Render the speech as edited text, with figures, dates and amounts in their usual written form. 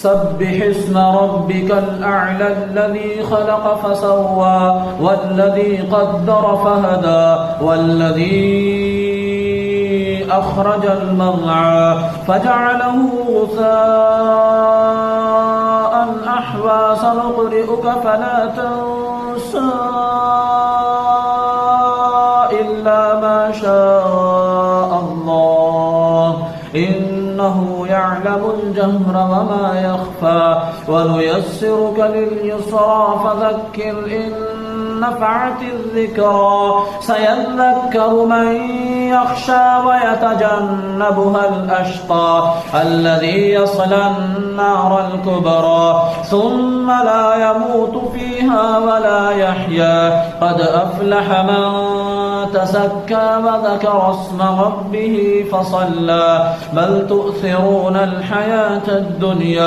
سبح اسم ربك الأعلى الذي خلق فسوى والذي قدر فهدى والذي أخرج المرعى فجعله غثاء أحوى سنقرئك فلا تنسى إلا ما شاء الله إنه يعلم الجهر وما يخفى ونيسرك لليسرى فذكر إن نفعت الذكرى سيذكر من يخشى ويتجنبها الأشقى الذي يصلى النار الكبرى ثم لا يموت فيها ولا يحيا قد أفلح من تزكى وذكر اسم ربه فصلى بل تؤثرون الحياة الدنيا